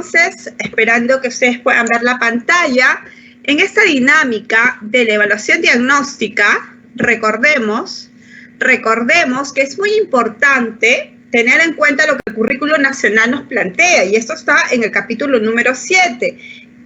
entonces, esperando que ustedes puedan ver la pantalla, en esta dinámica de la evaluación diagnóstica, recordemos que es muy importante tener en cuenta lo que el Currículo Nacional nos plantea, y esto está en el capítulo número 7.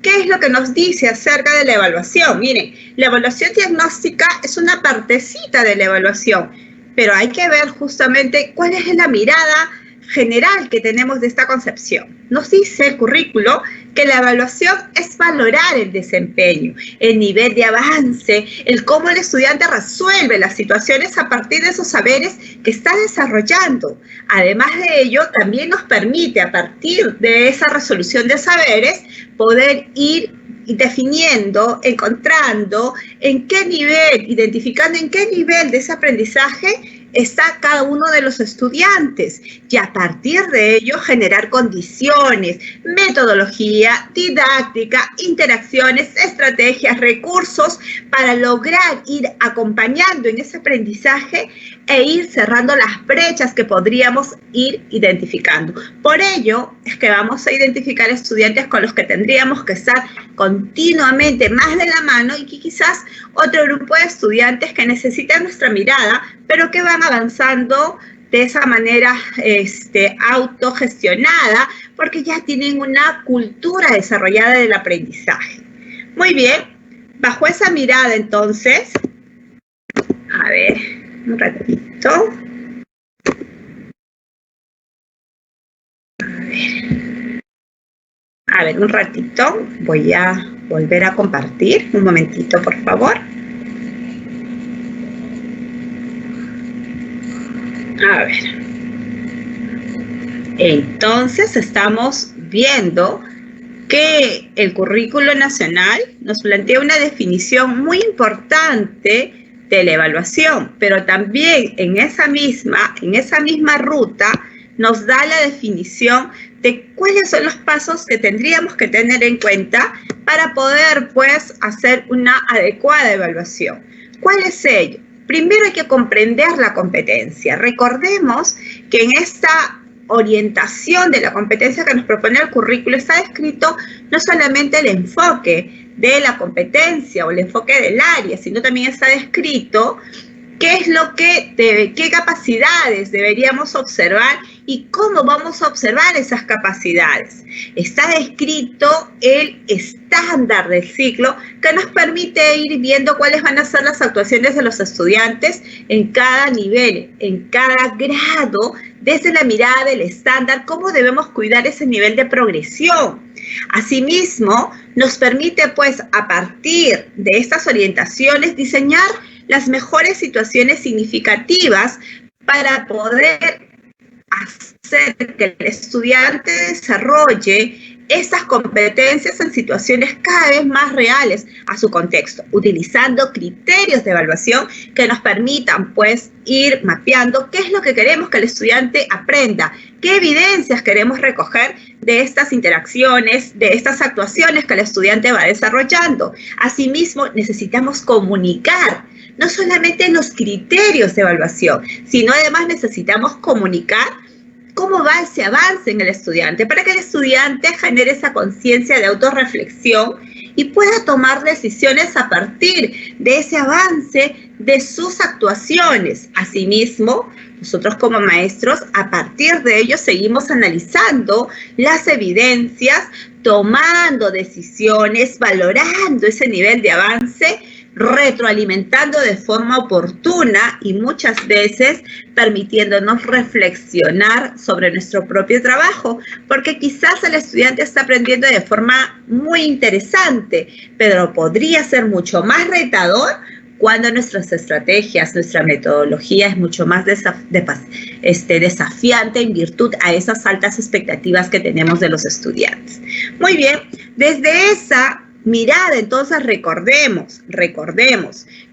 ¿Qué es lo que nos dice acerca de la evaluación? Miren, la evaluación diagnóstica es una partecita de la evaluación, pero hay que ver justamente cuál es la mirada general que tenemos de esta concepción. Nos dice el currículo que la evaluación es valorar el desempeño, el nivel de avance, el cómo el estudiante resuelve las situaciones a partir de esos saberes que está desarrollando. Además de ello, también nos permite, a partir de esa resolución de saberes, poder ir definiendo, encontrando en qué nivel, identificando en qué nivel de ese aprendizaje está cada uno de los estudiantes, y a partir de ello generar condiciones, metodología, didáctica, interacciones, estrategias, recursos para lograr ir acompañando en ese aprendizaje e ir cerrando las brechas que podríamos ir identificando. Por ello es que vamos a identificar estudiantes con los que tendríamos que estar continuamente más de la mano, y que quizás otro grupo de estudiantes que necesitan nuestra mirada, pero que van avanzando de esa manera autogestionada, porque ya tienen una cultura desarrollada del aprendizaje. Muy bien, bajo esa mirada entonces, a ver, un ratito. A ver, un ratito, voy a volver a compartir, un momentito por favor. A ver, entonces estamos viendo que el Currículo Nacional nos plantea una definición muy importante de la evaluación, pero también en esa misma ruta nos da la definición de cuáles son los pasos que tendríamos que tener en cuenta para poder, pues, hacer una adecuada evaluación. ¿Cuál es ello? Primero hay que comprender la competencia. Recordemos que en esta orientación de la competencia que nos propone el currículo está descrito no solamente el enfoque de la competencia o el enfoque del área, sino también está descrito qué capacidades deberíamos observar y cómo vamos a observar esas capacidades. Está descrito el estándar del ciclo que nos permite ir viendo cuáles van a ser las actuaciones de los estudiantes en cada nivel, en cada grado, desde la mirada del estándar, cómo debemos cuidar ese nivel de progresión. Asimismo, nos permite, pues, a partir de estas orientaciones, diseñar las mejores situaciones significativas para poder hacer que el estudiante desarrolle estas competencias en situaciones cada vez más reales a su contexto, utilizando criterios de evaluación que nos permitan, pues, ir mapeando qué es lo que queremos que el estudiante aprenda, qué evidencias queremos recoger de estas interacciones, de estas actuaciones que el estudiante va desarrollando. Asimismo, necesitamos comunicar no solamente los criterios de evaluación, sino además necesitamos comunicar cómo va ese avance en el estudiante, para que el estudiante genere esa conciencia de autorreflexión y pueda tomar decisiones a partir de ese avance de sus actuaciones. Asimismo, nosotros como maestros, a partir de ello, seguimos analizando las evidencias, tomando decisiones, valorando ese nivel de avance, retroalimentando de forma oportuna y muchas veces permitiéndonos reflexionar sobre nuestro propio trabajo, porque quizás el estudiante está aprendiendo de forma muy interesante, pero podría ser mucho más retador cuando nuestras estrategias, nuestra metodología es mucho más desafiante en virtud a esas altas expectativas que tenemos de los estudiantes. Muy bien, desde esa mirada, entonces, recordemos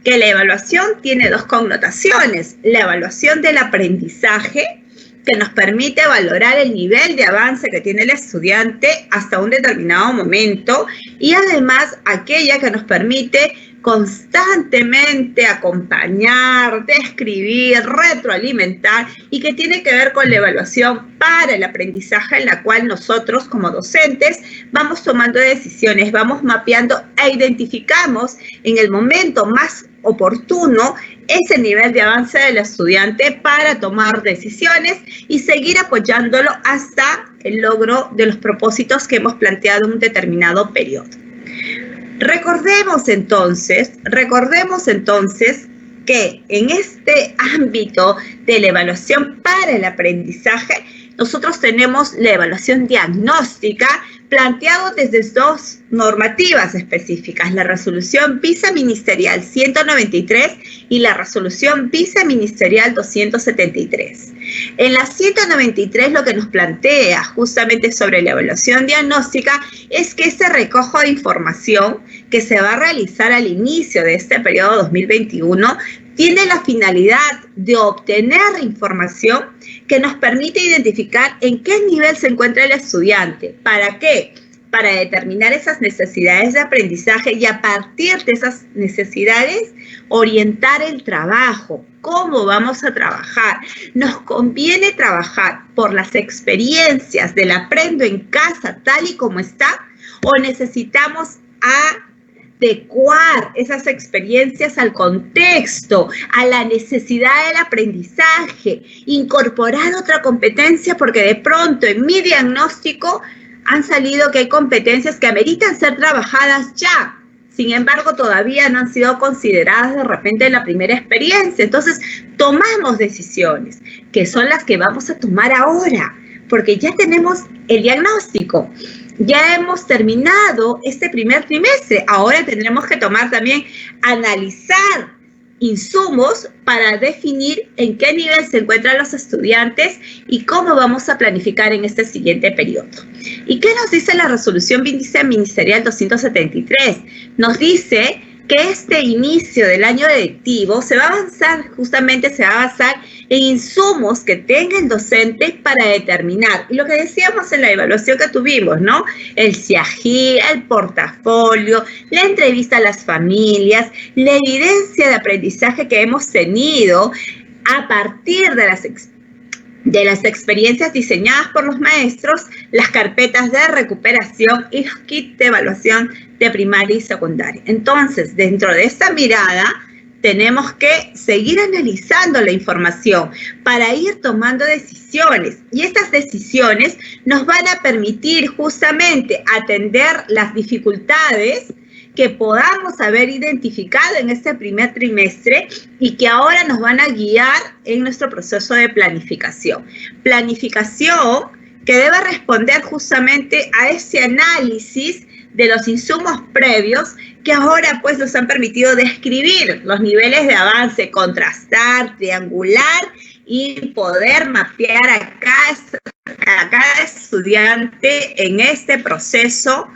que la evaluación tiene dos connotaciones: la evaluación del aprendizaje, que nos permite valorar el nivel de avance que tiene el estudiante hasta un determinado momento, y además aquella que nos permite constantemente acompañar, describir, retroalimentar y que tiene que ver con la evaluación para el aprendizaje en la cual nosotros como docentes vamos tomando decisiones, vamos mapeando e identificamos en el momento más oportuno ese nivel de avance del estudiante para tomar decisiones y seguir apoyándolo hasta el logro de los propósitos que hemos planteado en un determinado periodo. Recordemos entonces que en este ámbito de la evaluación para el aprendizaje, nosotros tenemos la evaluación diagnóstica planteado desde dos normativas específicas, la resolución viceministerial 193 y la resolución viceministerial 273. En la 193 lo que nos plantea justamente sobre la evaluación diagnóstica es que este recojo de información que se va a realizar al inicio de este periodo 2021 tiene la finalidad de obtener información que nos permite identificar en qué nivel se encuentra el estudiante. ¿Para qué? Para determinar esas necesidades de aprendizaje y a partir de esas necesidades orientar el trabajo. ¿Cómo vamos a trabajar? ¿Nos conviene trabajar por las experiencias del aprendo en casa tal y como está? ¿O necesitamos adecuar esas experiencias al contexto, a la necesidad del aprendizaje, incorporar otra competencia? Porque de pronto en mi diagnóstico han salido que hay competencias que ameritan ser trabajadas ya. Sin embargo, todavía no han sido consideradas de repente en la primera experiencia. Entonces, tomamos decisiones que son las que vamos a tomar ahora, porque ya tenemos el diagnóstico. Ya hemos terminado este primer trimestre. Ahora tendremos que tomar también, analizar insumos para definir en qué nivel se encuentran los estudiantes y cómo vamos a planificar en este siguiente periodo. ¿Y qué nos dice la resolución viceministerial 273? Nos dice que este inicio del año lectivo se va a basar en insumos que tenga el docente para determinar, y lo que decíamos en la evaluación que tuvimos, ¿no? El CIAGI, el portafolio, la entrevista a las familias, la evidencia de aprendizaje que hemos tenido a partir de las experiencias diseñadas por los maestros, las carpetas de recuperación y los kits de evaluación de primaria y secundaria. Entonces, dentro de esta mirada, tenemos que seguir analizando la información para ir tomando decisiones. Y estas decisiones nos van a permitir justamente atender las dificultades que podamos haber identificado en este primer trimestre y que ahora nos van a guiar en nuestro proceso de planificación. Planificación que debe responder justamente a ese análisis de los insumos previos que ahora pues nos han permitido describir los niveles de avance, contrastar, triangular y poder mapear a cada estudiante en este proceso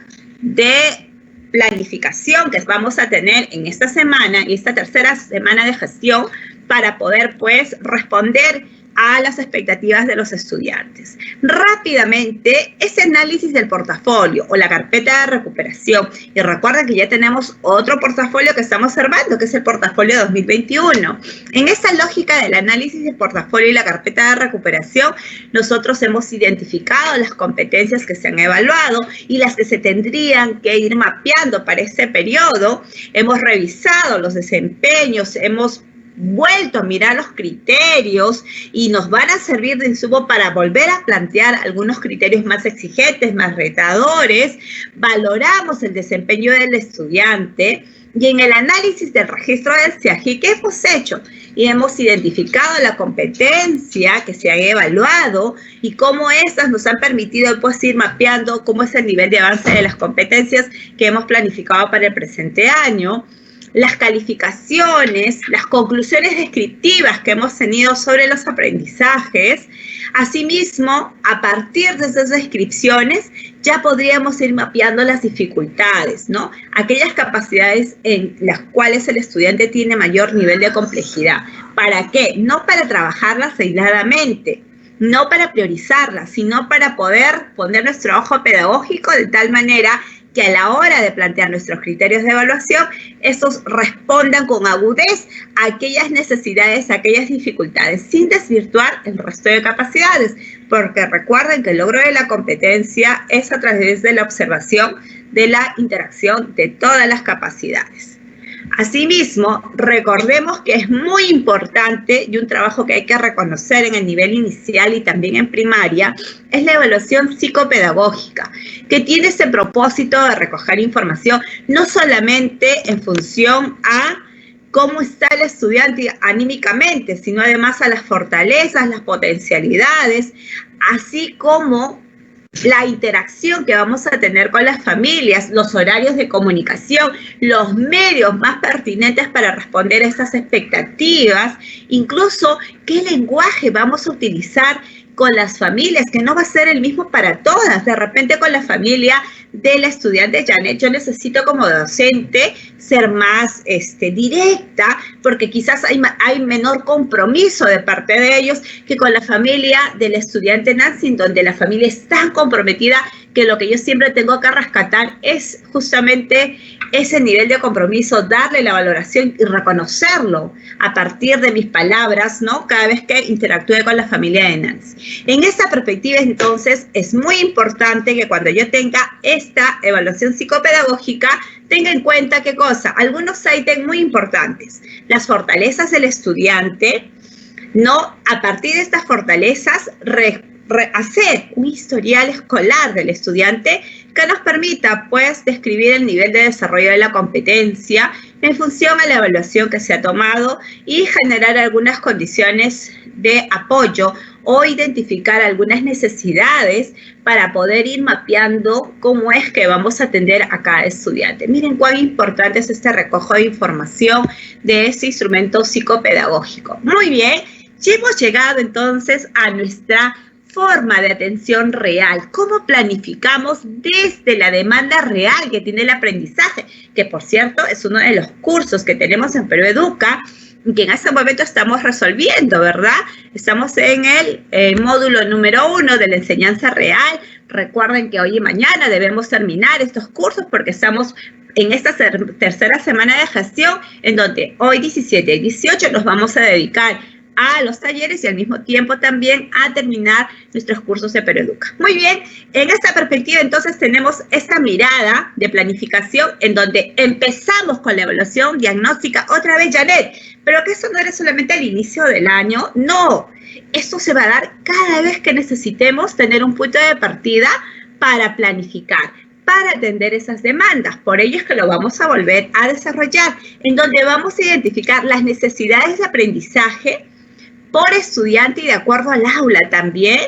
de planificación que vamos a tener en esta semana y esta tercera semana de gestión para poder pues responder a las expectativas de los estudiantes. Rápidamente, ese análisis del portafolio o la carpeta de recuperación, y recuerda que ya tenemos otro portafolio que estamos observando, que es el portafolio 2021. En esta lógica del análisis del portafolio y la carpeta de recuperación, nosotros hemos identificado las competencias que se han evaluado y las que se tendrían que ir mapeando para ese periodo. Hemos revisado los desempeños, hemos vuelto a mirar los criterios y nos van a servir de insumo para volver a plantear algunos criterios más exigentes, más retadores. Valoramos el desempeño del estudiante y en el análisis del registro del CIAGI, ¿qué hemos hecho? Y hemos identificado la competencia que se ha evaluado y cómo estas nos han permitido pues ir mapeando cómo es el nivel de avance de las competencias que hemos planificado para el presente año. Las calificaciones, las conclusiones descriptivas que hemos tenido sobre los aprendizajes. Asimismo, a partir de esas descripciones, ya podríamos ir mapeando las dificultades, ¿no? Aquellas capacidades en las cuales el estudiante tiene mayor nivel de complejidad. ¿Para qué? No para trabajarlas aisladamente, no para priorizarlas, sino para poder poner nuestro ojo pedagógico de tal manera que a la hora de plantear nuestros criterios de evaluación, estos respondan con agudez a aquellas necesidades, a aquellas dificultades, sin desvirtuar el resto de capacidades, porque recuerden que el logro de la competencia es a través de la observación de la interacción de todas las capacidades. Asimismo, recordemos que es muy importante y un trabajo que hay que reconocer en el nivel inicial y también en primaria es la evaluación psicopedagógica, que tiene ese propósito de recoger información no solamente en función a cómo está el estudiante anímicamente, sino además a las fortalezas, las potencialidades, así como la interacción que vamos a tener con las familias, los horarios de comunicación, los medios más pertinentes para responder a estas expectativas, incluso qué lenguaje vamos a utilizar con las familias, que no va a ser el mismo para todas. De repente con la familia del estudiante Janet, yo necesito como docente ser más directa, porque quizás hay menor compromiso de parte de ellos que con la familia del estudiante Nancy, donde la familia es tan comprometida que lo que yo siempre tengo que rescatar es justamente ese nivel de compromiso, darle la valoración y reconocerlo a partir de mis palabras, ¿no? Cada vez que interactúe con la familia de Nancy. En esta perspectiva, entonces, es muy importante que cuando yo tenga esta evaluación psicopedagógica, tenga en cuenta qué cosa, algunos ítems muy importantes, las fortalezas del estudiante, ¿no? A partir de estas fortalezas, hacer un historial escolar del estudiante que nos permita, pues, describir el nivel de desarrollo de la competencia en función a la evaluación que se ha tomado y generar algunas condiciones de apoyo o identificar algunas necesidades para poder ir mapeando cómo es que vamos a atender a cada estudiante. Miren cuán importante es este recojo de información de este instrumento psicopedagógico. Muy bien, ya hemos llegado entonces a nuestra forma de atención real, cómo planificamos desde la demanda real que tiene el aprendizaje, que por cierto es uno de los cursos que tenemos en Perú Educa, que en este momento estamos resolviendo, ¿verdad? Estamos en el módulo número 1 de la enseñanza real. Recuerden que hoy y mañana debemos terminar estos cursos porque estamos en esta tercera semana de gestión, en donde hoy 17 y 18 nos vamos a dedicar a los talleres y al mismo tiempo también a terminar nuestros cursos de Perú Educa. Muy bien, en esta perspectiva entonces tenemos esta mirada de planificación en donde empezamos con la evaluación diagnóstica, otra vez Janet, pero que eso no era solamente al inicio del año, no, esto se va a dar cada vez que necesitemos tener un punto de partida para planificar, para atender esas demandas. Por ello es que lo vamos a volver a desarrollar, en donde vamos a identificar las necesidades de aprendizaje por estudiante y de acuerdo al aula también,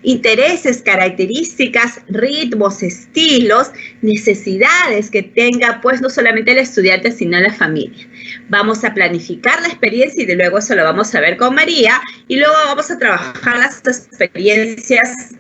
intereses, características, ritmos, estilos, necesidades que tenga pues no solamente el estudiante sino la familia. Vamos a planificar la experiencia y de luego eso lo vamos a ver con María y luego vamos a trabajar las experiencias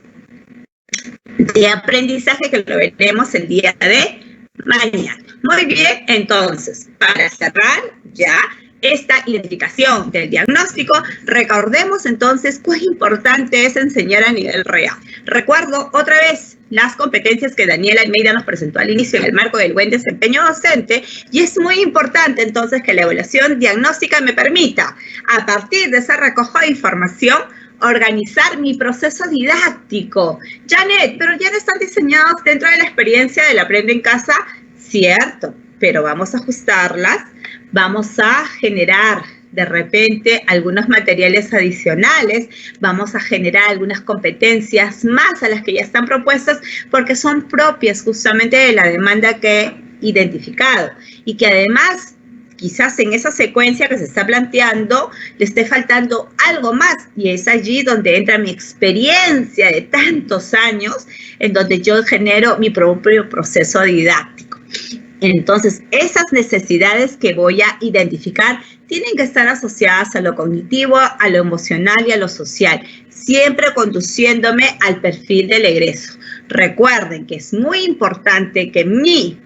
de aprendizaje que lo veremos el día de mañana. Muy bien, entonces, para cerrar ya esta identificación del diagnóstico, recordemos entonces cuán importante es enseñar a nivel real. Recuerdo otra vez las competencias que Daniela Almeida nos presentó al inicio en el marco del buen desempeño docente y es muy importante entonces que la evaluación diagnóstica me permita, a partir de esa recojo de información, organizar mi proceso didáctico. Janet, pero ya no están diseñados dentro de la experiencia del Aprende en Casa, cierto, pero vamos a ajustarlas. Vamos a generar de repente algunos materiales adicionales, vamos a generar algunas competencias más a las que ya están propuestas porque son propias justamente de la demanda que he identificado y que además quizás en esa secuencia que se está planteando le esté faltando algo más y es allí donde entra mi experiencia de tantos años en donde yo genero mi propio proceso didáctico. Entonces, esas necesidades que voy a identificar tienen que estar asociadas a lo cognitivo, a lo emocional y a lo social, siempre conduciéndome al perfil del egreso. Recuerden que es muy importante que mi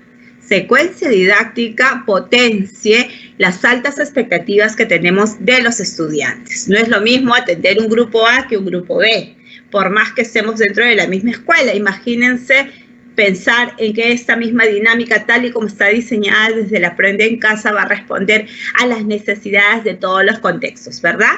secuencia didáctica potencie las altas expectativas que tenemos de los estudiantes. No es lo mismo atender un grupo A que un grupo B, por más que estemos dentro de la misma escuela. Imagínense pensar en que esta misma dinámica, tal y como está diseñada desde el Aprende en Casa, va a responder a las necesidades de todos los contextos, ¿verdad?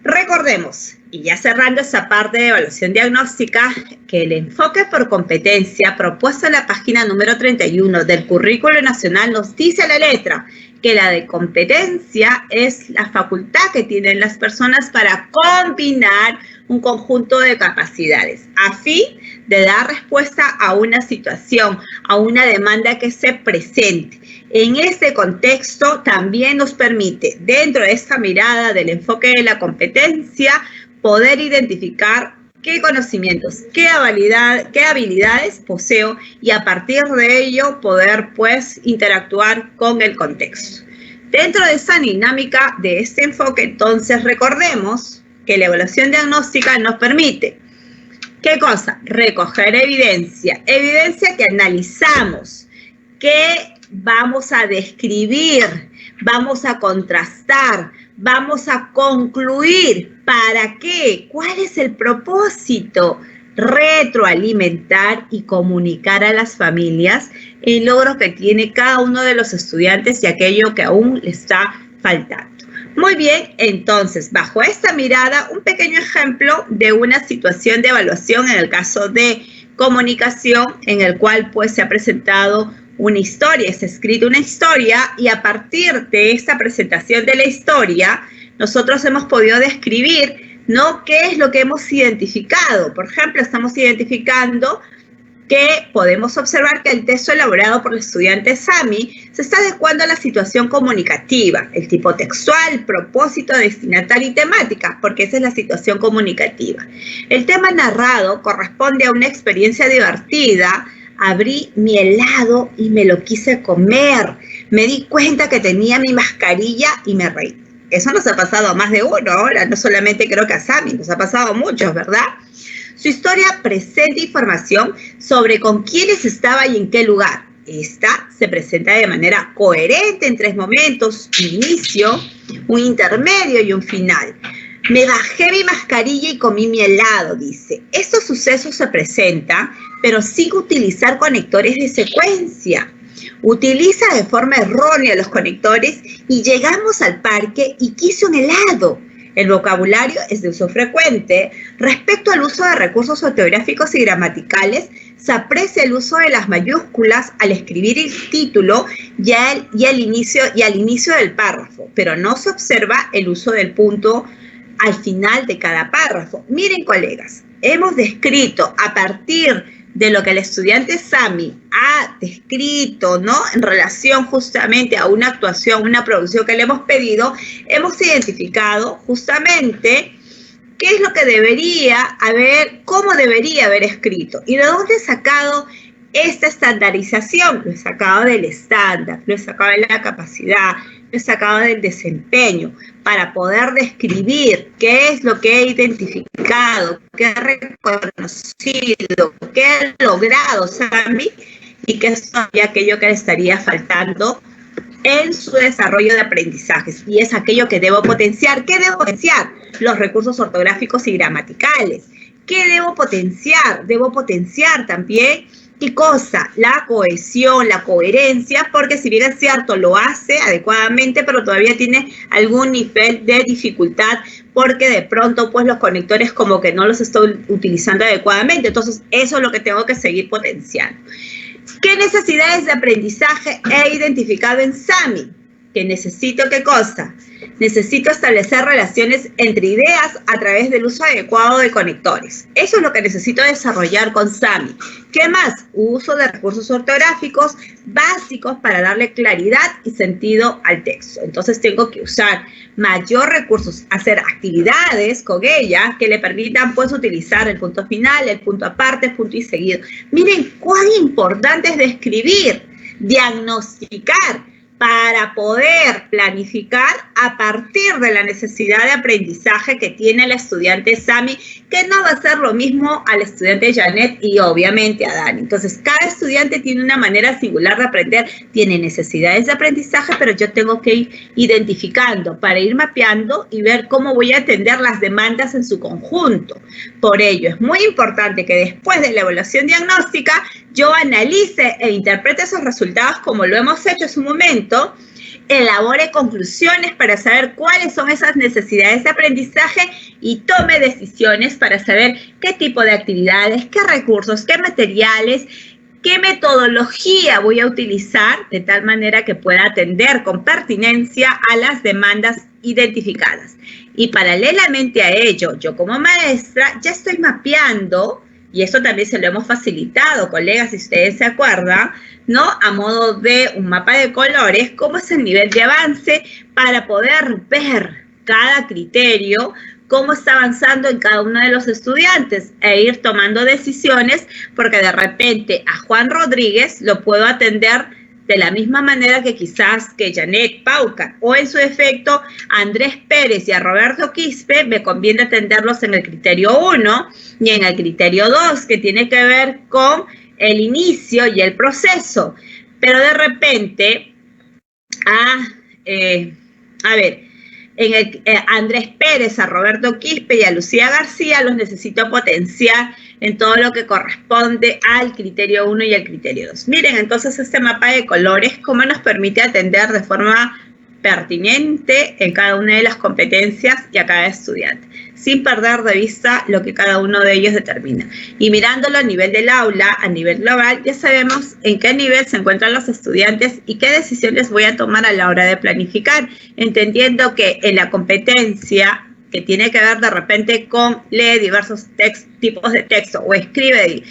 Recordemos, y ya cerrando esa parte de evaluación diagnóstica, que el enfoque por competencia propuesto en la página número 31 del Currículo Nacional nos dice a la letra que la de competencia es la facultad que tienen las personas para combinar un conjunto de capacidades a fin de dar respuesta a una situación, a una demanda que se presente. En este contexto también nos permite, dentro de esta mirada del enfoque de la competencia, poder identificar qué conocimientos, qué habilidades poseo y a partir de ello poder pues interactuar con el contexto. Dentro de esa dinámica de este enfoque, entonces recordemos que la evaluación diagnóstica nos permite, ¿qué cosa? Recoger evidencia que analizamos, que vamos a describir, vamos a contrastar, vamos a concluir. ¿Para qué? ¿Cuál es el propósito? Retroalimentar y comunicar a las familias el logro que tiene cada uno de los estudiantes y aquello que aún le está faltando. Muy bien, entonces, bajo esta mirada, un pequeño ejemplo de una situación de evaluación en el caso de comunicación, en el cual pues se ha presentado una historia, se ha escrito una historia y a partir de esta presentación de la historia, nosotros hemos podido describir, ¿no?, qué es lo que hemos identificado. Por ejemplo, estamos identificando que podemos observar que el texto elaborado por el estudiante Sami se está adecuando a la situación comunicativa, el tipo textual, propósito, destinatario y temática, porque esa es la situación comunicativa. El tema narrado corresponde a una experiencia divertida. Abrí mi helado y me lo quise comer. Me di cuenta que tenía mi mascarilla y me reí. Eso nos ha pasado a más de uno ahora, no solamente creo que a Sami, nos ha pasado a muchos, ¿verdad? Su historia presenta información sobre con quiénes estaba y en qué lugar. Esta se presenta de manera coherente en 3 momentos: un inicio, un intermedio y un final. Me bajé mi mascarilla y comí mi helado, dice. Estos sucesos se presentan, pero sin utilizar conectores de secuencia. Utiliza de forma errónea los conectores y llegamos al parque y quise un helado. El vocabulario es de uso frecuente. Respecto al uso de recursos ortográficos y gramaticales, se aprecia el uso de las mayúsculas al escribir el título y al inicio del párrafo, pero no se observa el uso del punto al final de cada párrafo. Miren, colegas, hemos descrito a partir de lo que el estudiante Sami ha descrito, ¿no?, en relación justamente a una actuación, una producción que le hemos pedido, hemos identificado justamente qué es lo que debería haber, cómo debería haber escrito y de dónde he sacado esta estandarización. Lo he sacado del estándar, lo he sacado de la capacidad, lo he sacado del desempeño, para poder describir qué es lo que he identificado, qué he reconocido, qué he logrado Sami y qué es aquello que le estaría faltando en su desarrollo de aprendizajes. Y es aquello que debo potenciar. ¿Qué debo potenciar? Los recursos ortográficos y gramaticales. ¿Qué debo potenciar? Debo potenciar también, ¿qué cosa? La cohesión, la coherencia, porque si bien es cierto, lo hace adecuadamente, pero todavía tiene algún nivel de dificultad, porque de pronto pues los conectores como que no los estoy utilizando adecuadamente. Entonces, eso es lo que tengo que seguir potenciando. ¿Qué necesidades de aprendizaje he identificado en Sami? Que necesito, ¿qué cosa? Necesito establecer relaciones entre ideas a través del uso adecuado de conectores. Eso es lo que necesito desarrollar con Sami. ¿Qué más? Uso de recursos ortográficos básicos para darle claridad y sentido al texto. Entonces tengo que usar mayor recursos, hacer actividades con ella que le permitan pues utilizar el punto final, el punto aparte, el punto y seguido. Miren cuán importante es describir, diagnosticar, para poder planificar a partir de la necesidad de aprendizaje que tiene el estudiante Sami, que no va a ser lo mismo al estudiante Janet y obviamente a Dani. Entonces, cada estudiante tiene una manera singular de aprender, tiene necesidades de aprendizaje, pero yo tengo que ir identificando para ir mapeando y ver cómo voy a atender las demandas en su conjunto. Por ello, es muy importante que después de la evaluación diagnóstica yo analice e interprete esos resultados como lo hemos hecho hace un momento, elabore conclusiones para saber cuáles son esas necesidades de aprendizaje y tome decisiones para saber qué tipo de actividades, qué recursos, qué materiales, qué metodología voy a utilizar de tal manera que pueda atender con pertinencia a las demandas identificadas. Y paralelamente a ello, yo como maestra ya estoy mapeando, y esto también se lo hemos facilitado, colegas, si ustedes se acuerdan, ¿no? A modo de un mapa de colores, cómo es el nivel de avance para poder ver cada criterio, cómo está avanzando en cada uno de los estudiantes e ir tomando decisiones, porque de repente a Juan Rodríguez lo puedo atender de la misma manera que quizás que Janet Pauca, o en su efecto a Andrés Pérez y a Roberto Quispe me conviene atenderlos en el criterio 1 y en el criterio 2, que tiene que ver con el inicio y el proceso. Pero de repente, a Andrés Pérez, a Roberto Quispe y a Lucía García los necesito potenciar en todo lo que corresponde al criterio 1 y al criterio 2. Miren, entonces este mapa de colores, cómo nos permite atender de forma pertinente en cada una de las competencias y a cada estudiante, sin perder de vista lo que cada uno de ellos determina. Y mirándolo a nivel del aula, a nivel global, ya sabemos en qué nivel se encuentran los estudiantes y qué decisiones voy a tomar a la hora de planificar, entendiendo que en la competencia que tiene que ver de repente con lee diversos tipos de texto o escribe,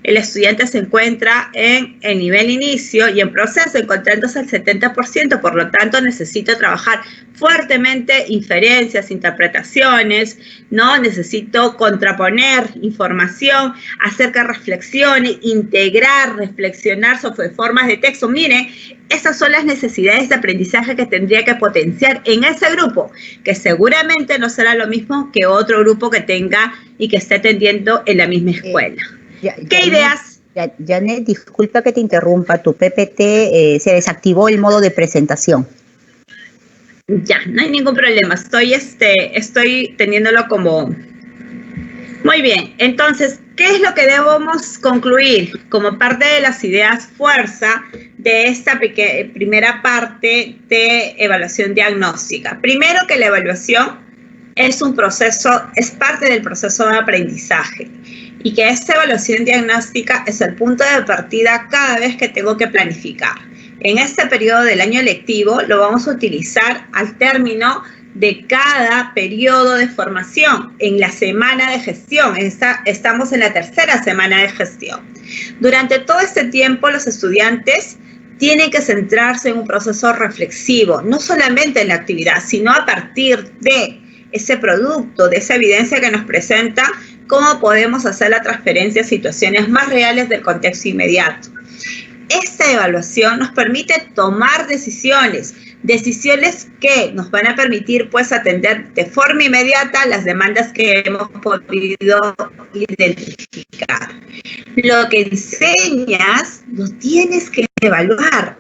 el estudiante se encuentra en el nivel inicio y en proceso, encontrándose el 70%, por lo tanto necesito trabajar fuertemente inferencias, interpretaciones, ¿no? Necesito contraponer información, hacer que reflexione, integrar, reflexionar sobre formas de texto. Miren, esas son las necesidades de aprendizaje que tendría que potenciar en ese grupo, que seguramente no será lo mismo que otro grupo que tenga y que esté atendiendo en la misma escuela. ¿Qué ideas? Janet, disculpa que te interrumpa, tu PPT se desactivó el modo de presentación. Ya, no hay ningún problema, estoy teniéndolo como... Muy bien, entonces, ¿qué es lo que debemos concluir como parte de las ideas fuerza de esta primera parte de evaluación diagnóstica? Primero, que la evaluación es un proceso, es parte del proceso de aprendizaje y que esta evaluación diagnóstica es el punto de partida cada vez que tengo que planificar. En este periodo del año lectivo lo vamos a utilizar al término de cada periodo de formación, en la semana de gestión. Estamos en la tercera semana de gestión. Durante todo este tiempo los estudiantes tienen que centrarse en un proceso reflexivo, no solamente en la actividad, sino a partir de ese producto, de esa evidencia que nos presenta, cómo podemos hacer la transferencia a situaciones más reales del contexto inmediato. Esta evaluación nos permite tomar decisiones que nos van a permitir pues atender de forma inmediata las demandas que hemos podido identificar. Lo que enseñas lo tienes que evaluar.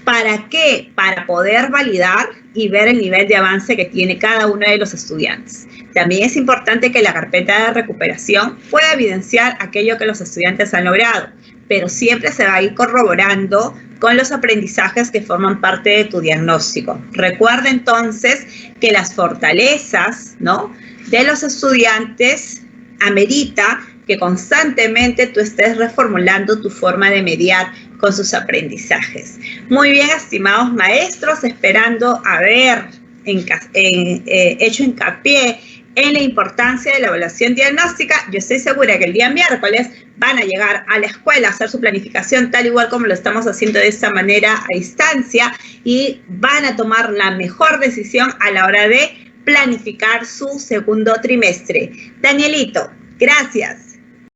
¿Para qué? Para poder validar y ver el nivel de avance que tiene cada uno de los estudiantes. También es importante que la carpeta de recuperación pueda evidenciar aquello que los estudiantes han logrado, pero siempre se va a ir corroborando con los aprendizajes que forman parte de tu diagnóstico. Recuerda entonces que las fortalezas, ¿no?, de los estudiantes amerita que constantemente tú estés reformulando tu forma de mediar con sus aprendizajes. Muy bien, estimados maestros, esperando haber hecho hincapié en la importancia de la evaluación diagnóstica. Yo estoy segura que el día miércoles van a llegar a la escuela a hacer su planificación tal igual como lo estamos haciendo de esta manera a distancia y van a tomar la mejor decisión a la hora de planificar su segundo trimestre. Danielito, gracias.